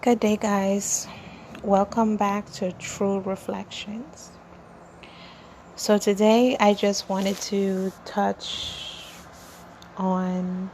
Good day, guys. Welcome back to True Reflections. So, today I just wanted to touch on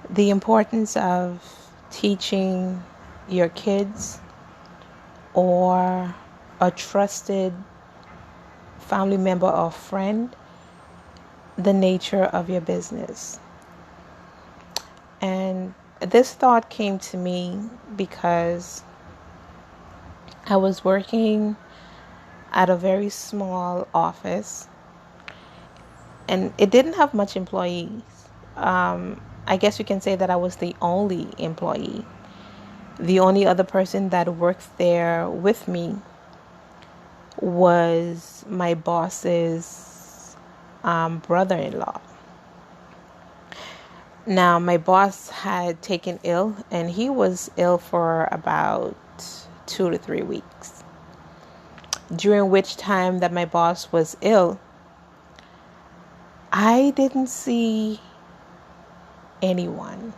the importance of teaching your kids or a trusted family member or friend the nature of your business. And this thought came to me because I was working at a very small office and it didn't have much employees. I guess you can say that I was the only employee. The only other person that worked there with me was my boss's brother-in-law. Now, my boss had taken ill, and he was ill for about 2 to 3 weeks. During which time that my boss was ill, I didn't see anyone.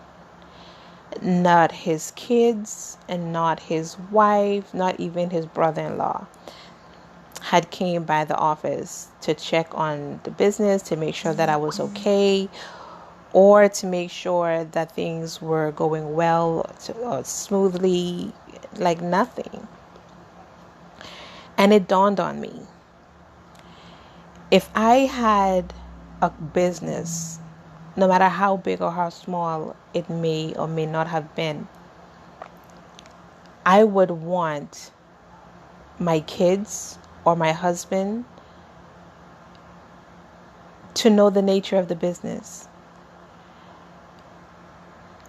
Not his kids and not his wife, not even his brother-in-law had came by the office to check on the business, to make sure that I was okay, or to make sure that things were going well, smoothly, like nothing. And it dawned on me, if I had a business, no matter how big or how small it may or may not have been, I would want my kids or my husband to know the nature of the business.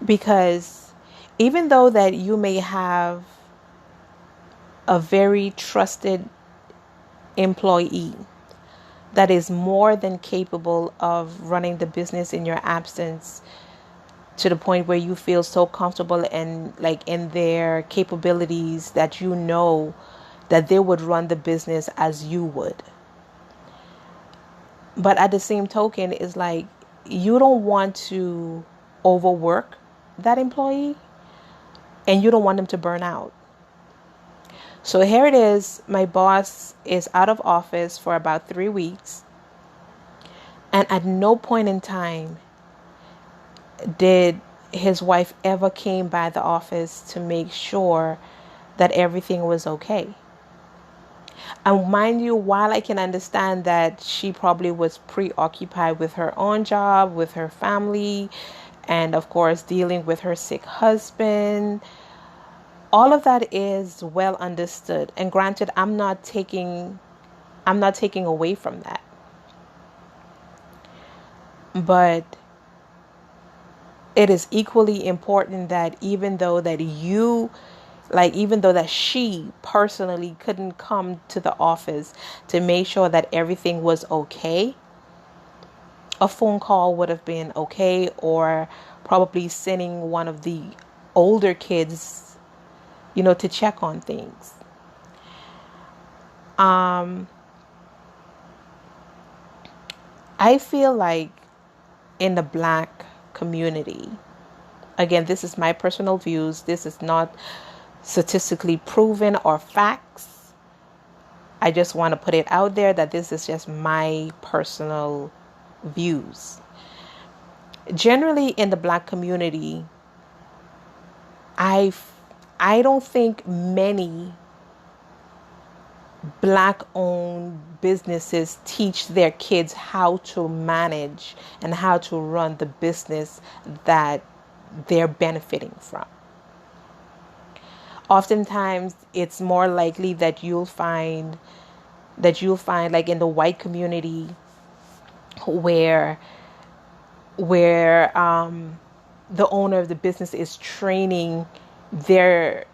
Because even though that you may have a very trusted employee that is more than capable of running the business in your absence, to the point where you feel so comfortable and like in their capabilities that you know that they would run the business as you would. But at the same token, it's like you don't want to overwork that employee and you don't want them to burn out. So here it is, my boss is out of office for about 3 weeks, and at no point in time did his wife ever came by the office to make sure that everything was okay. And mind you, while I can understand that she probably was preoccupied with her own job, with her family, and of course dealing with her sick husband, all of that is well understood. And granted, I'm not taking away from that. But it is equally important that even though that she personally couldn't come to the office to make sure that everything was okay, a phone call would have been okay, or probably sending one of the older kids, to check on things. I feel like in the Black community, again, this is my personal views. This is not statistically proven or facts. I just want to put it out there that this is just my personal views. Generally in the Black community, I don't think many Black-owned businesses teach their kids how to manage and how to run the business that they're benefiting from. Oftentimes, it's more likely that you'll find like in the white community where the owner of the business is training their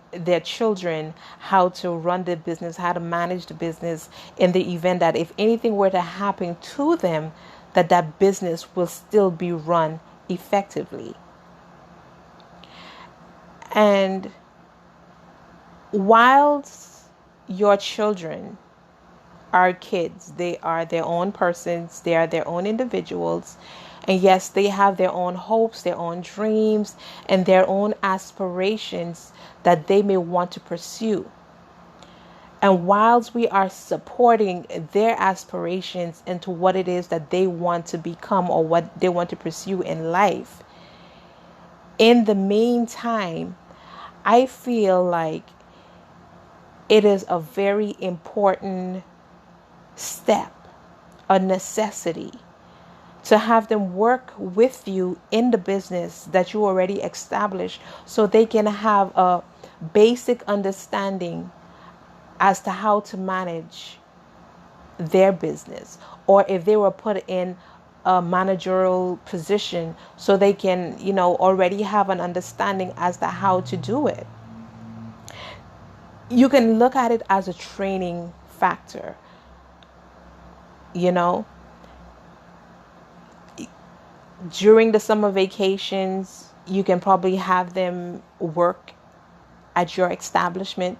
children how to run the business, how to manage the business, in the event that if anything were to happen to them, that business will still be run effectively. And whilst your children are kids, they are their own persons, they are their own individuals, And yes, they have their own hopes, their own dreams, and their own aspirations that they may want to pursue. And whilst we are supporting their aspirations into what it is that they want to become or what they want to pursue in life, in the meantime, I feel like it is a very important step, a necessity, to have them work with you in the business that you already established so they can have a basic understanding as to how to manage their business, or if they were put in a managerial position so they can, already have an understanding as to how to do it. You can look at it as a training factor, you know. During the summer vacations, you can probably have them work at your establishment,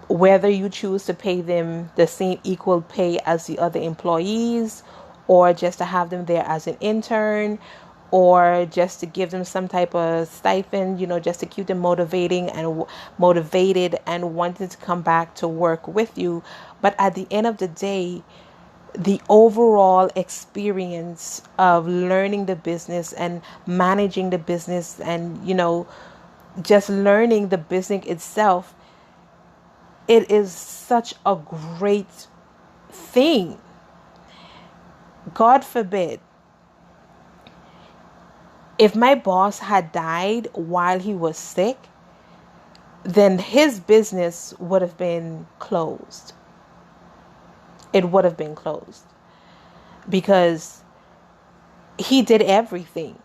whether you choose to pay them the same equal pay as the other employees, or just to have them there as an intern, or just to give them some type of stipend, just to keep them motivated and wanting to come back to work with you. But at the end of the day, the overall experience of learning the business and managing the business and, just learning the business itself, it is such a great thing. God forbid, if my boss had died while he was sick, then his business would have been closed. It would have been closed because he did everything.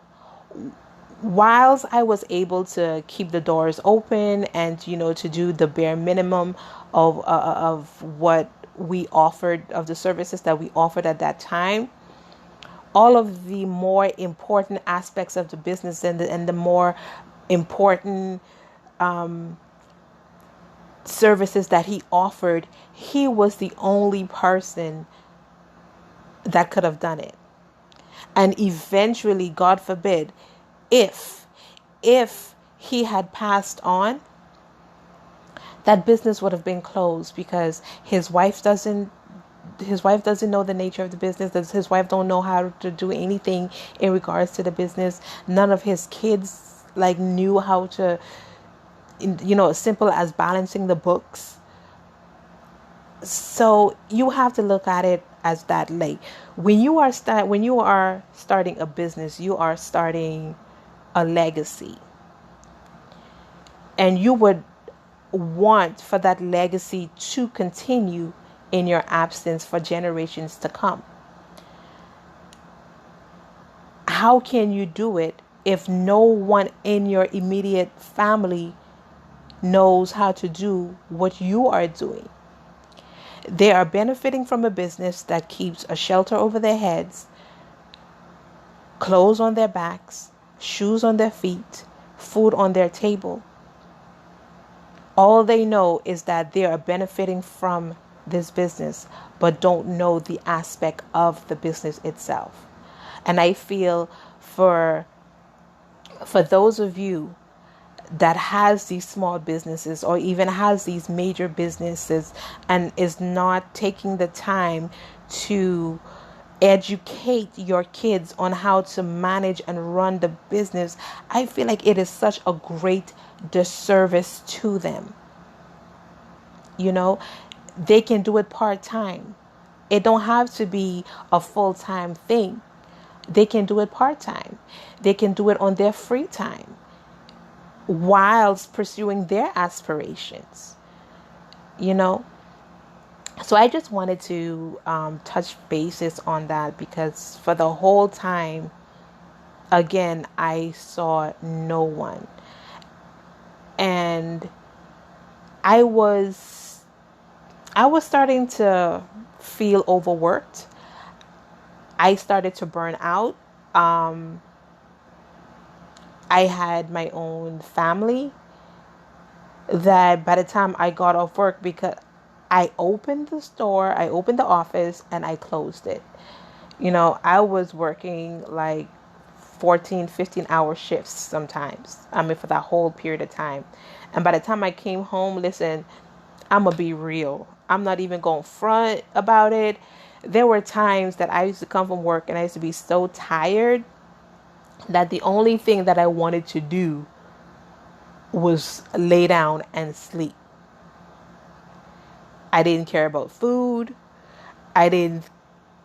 Whilst I was able to keep the doors open and, to do the bare minimum of what we offered, of the services that we offered at that time, all of the more important aspects of the business and the more important services that he offered, he was the only person that could have done it. And eventually, God forbid, if he had passed on, that business would have been closed because his wife doesn't know the nature of the business. His wife don't know how to do anything in regards to the business. None of his kids knew how to, as simple as balancing the books. So you have to look at it as that. When you are starting a business, you are starting a legacy, and you would want for that legacy to continue in your absence for generations to come. How can you do it if no one in your immediate family knows how to do what you are doing? They are benefiting from a business that keeps a shelter over their heads, clothes on their backs, shoes on their feet, food on their table. All they know is that they are benefiting from this business, but don't know the aspect of the business itself. And I feel for those of you that has these small businesses or even has these major businesses and is not taking the time to educate your kids on how to manage and run the business, I feel like it is such a great disservice to them. They can do it part-time. It don't have to be a full-time thing. They can do it part-time. They can do it on their free time whilst pursuing their aspirations. So I just wanted to touch bases on that, because for the whole time, again, I saw no one. And I was starting to feel overworked. I started to burn out. I had my own family that by the time I got off work, because I opened the store, I opened the office, and I closed it. I was working like 14, 15-hour shifts sometimes. I mean, for that whole period of time. And by the time I came home, listen, I'm going to be real. I'm not even going front about it. There were times that I used to come from work and I used to be so tired that the only thing that I wanted to do was lay down and sleep. I didn't care about food. I didn't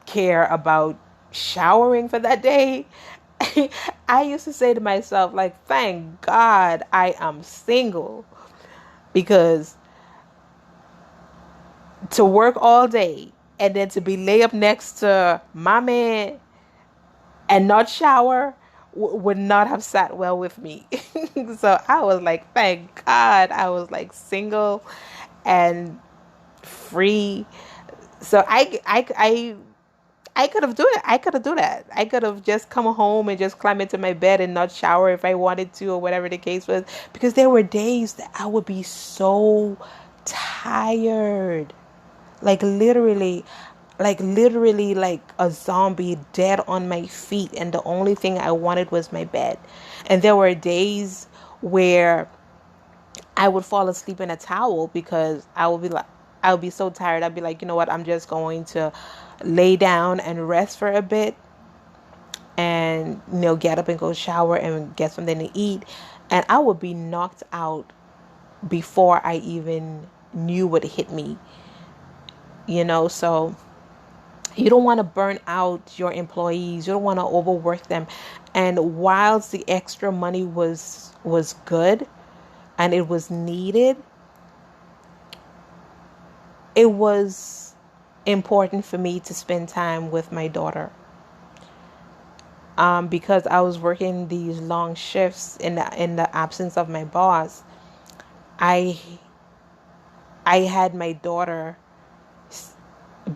care about showering for that day. I used to say to myself, like, thank God I am single, because to work all day and then to be lay up next to my man and not shower would not have sat well with me. So I was like, thank God I was like single and free. So I could have do it. I could have do that. I could have just come home and just climb into my bed and not shower if I wanted to, or whatever the case was. Because there were days that I would be so tired, like literally like a zombie, dead on my feet, and the only thing I wanted was my bed. And there were days where I would fall asleep in a towel because I would be so tired. I'd be like, you know what, I'm just going to lay down and rest for a bit, and get up and go shower and get something to eat, and I would be knocked out before I even knew what hit me. So you don't want to burn out your employees. You don't want to overwork them. And whilst the extra money was good and it was needed, it was important for me to spend time with my daughter. Because I was working these long shifts in the absence of my boss, I had my daughter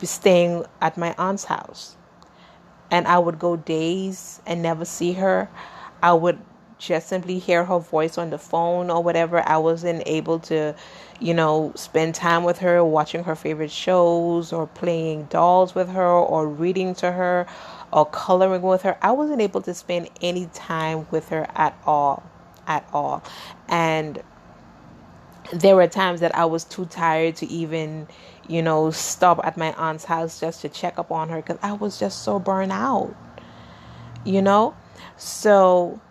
staying at my aunt's house, and I would go days and never see her. I would just simply hear her voice on the phone or whatever. I wasn't able to, spend time with her, watching her favorite shows or playing dolls with her or reading to her or coloring with her. I wasn't able to spend any time with her at all, at all. And there were times that I was too tired to even, stop at my aunt's house just to check up on her, because I was just so burnt out, So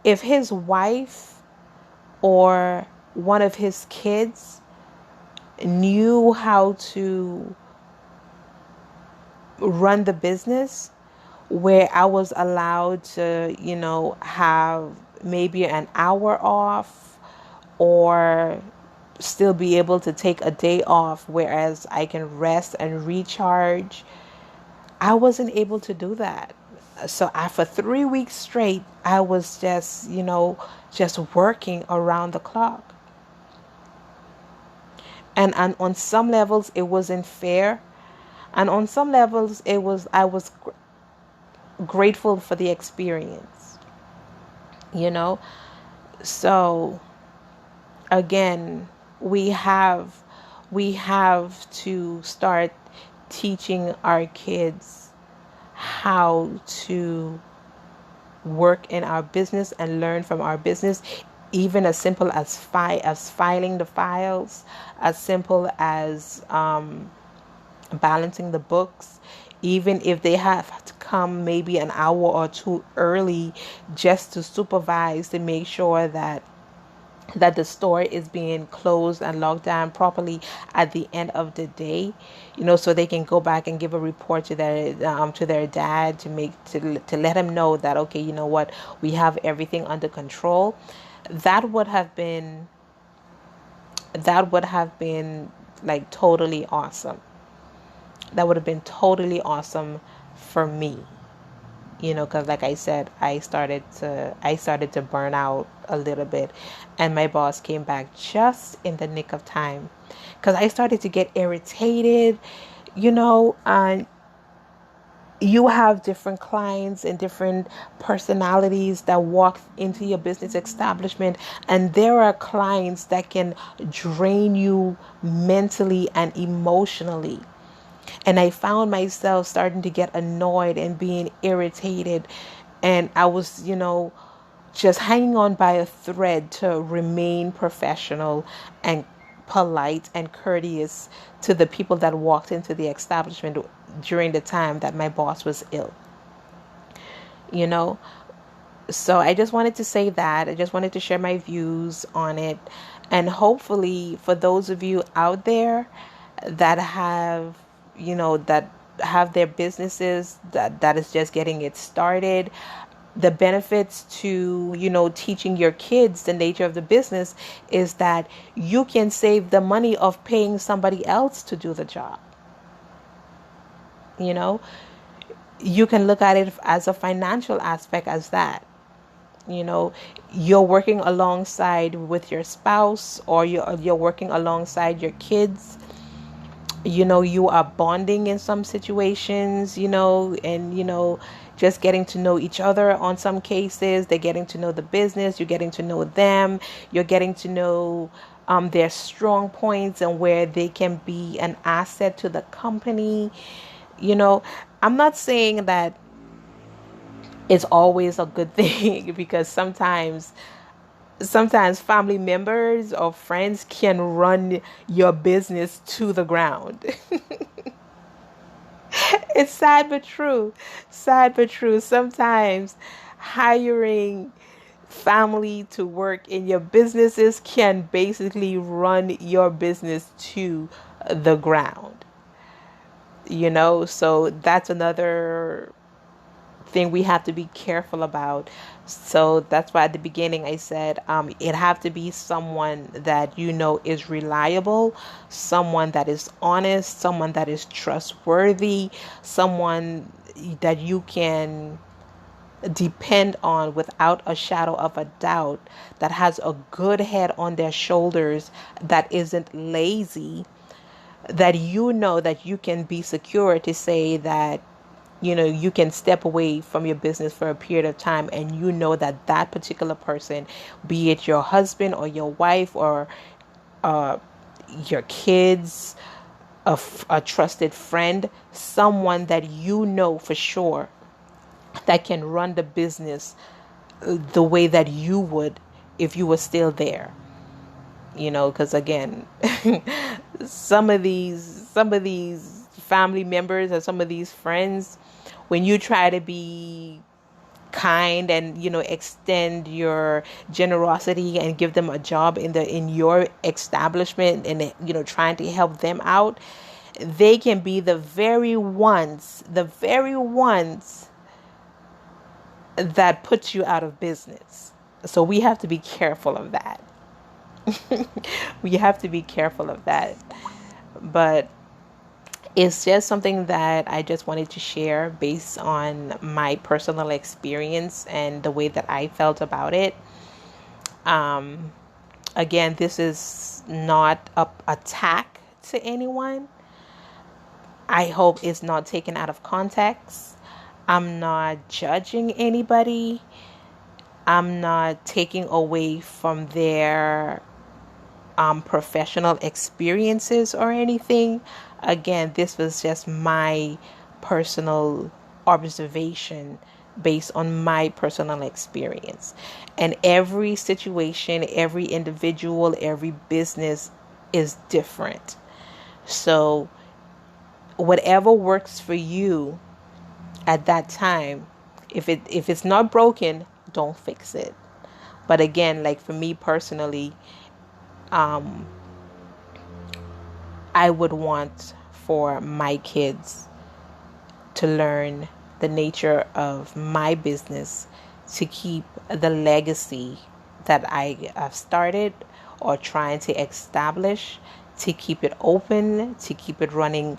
if his wife or one of his kids knew how to run the business, where I was allowed to, have maybe an hour off, or still be able to take a day off, whereas I can rest and recharge, I wasn't able to do that. So for 3 weeks straight, I was just, just working around the clock. And on some levels, it wasn't fair. And on some levels, I was grateful for the experience, So again, we have to start teaching our kids how to work in our business and learn from our business, even as simple as filing the files, as simple as balancing the books, even if they have to come maybe an hour or two early just to supervise, to make sure that the store is being closed and locked down properly at the end of the day, so they can go back and give a report to their dad to let him know that, okay, you know what, we have everything under control. That would have been like totally awesome. That would have been totally awesome for me. Because like I said, I started to burn out a little bit, and my boss came back just in the nick of time, because I started to get irritated, and you have different clients and different personalities that walk into your business establishment, and there are clients that can drain you mentally and emotionally. And I found myself starting to get annoyed and being irritated. And I was, just hanging on by a thread to remain professional and polite and courteous to the people that walked into the establishment during the time that my boss was ill. You know, so I just wanted to say that. I just wanted to share my views on it. And hopefully, for those of you out there that have, that have their businesses that is just getting it started, the benefits to, teaching your kids the nature of the business is that you can save the money of paying somebody else to do the job. You can look at it as a financial aspect as that. You're working alongside with your spouse, or you're working alongside your kids. You are bonding in some situations, and just getting to know each other. On some cases, they're getting to know the business, you're getting to know them, you're getting to know their strong points and where they can be an asset to the company. I'm not saying that it's always a good thing because sometimes family members or friends can run your business to the ground. It's sad but true. Sad but true. Sometimes hiring family to work in your businesses can basically run your business to the ground. So that's another thing we have to be careful about. So that's why at the beginning I said it have to be someone that is reliable, someone that is honest, someone that is trustworthy, someone that you can depend on without a shadow of a doubt, that has a good head on their shoulders, that isn't lazy, that that you can be secure to say that you can step away from your business for a period of time, and that particular person, be it your husband or your wife or your kids, a trusted friend, someone that for sure that can run the business the way that you would if you were still there. Because again, some of these family members or some of these friends, when you try to be kind and extend your generosity and give them a job in your establishment, and trying to help them out, they can be the very ones that put you out of business. So we have to be careful of that. We have to be careful of that. But it's just something that I just wanted to share based on my personal experience and the way that I felt about it. Again, this is not an attack to anyone. I hope it's not taken out of context. I'm not judging anybody. I'm not taking away from their professional experiences or anything. Again, this was just my personal observation based on my personal experience. And every situation, every individual, every business is different. So whatever works for you at that time, if it's not broken, don't fix it. But again, like for me personally, I would want for my kids to learn the nature of my business, to keep the legacy that I have started or trying to establish, to keep it open, to keep it running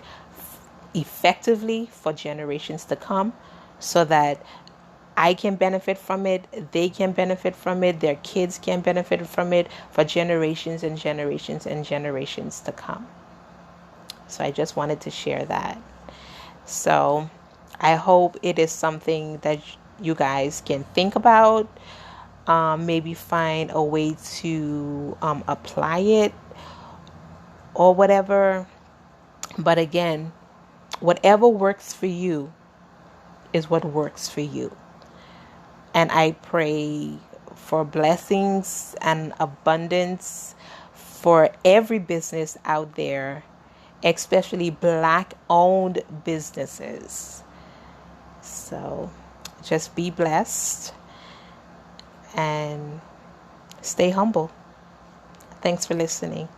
effectively for generations to come, so that I can benefit from it, they can benefit from it, their kids can benefit from it for generations and generations and generations to come. So I just wanted to share that. So I hope it is something that you guys can think about, maybe find a way to apply it or whatever. But again, Whatever works for you is what works for you. And I pray for blessings and abundance for every business out there, especially Black owned businesses. So just be blessed and stay humble. Thanks for listening.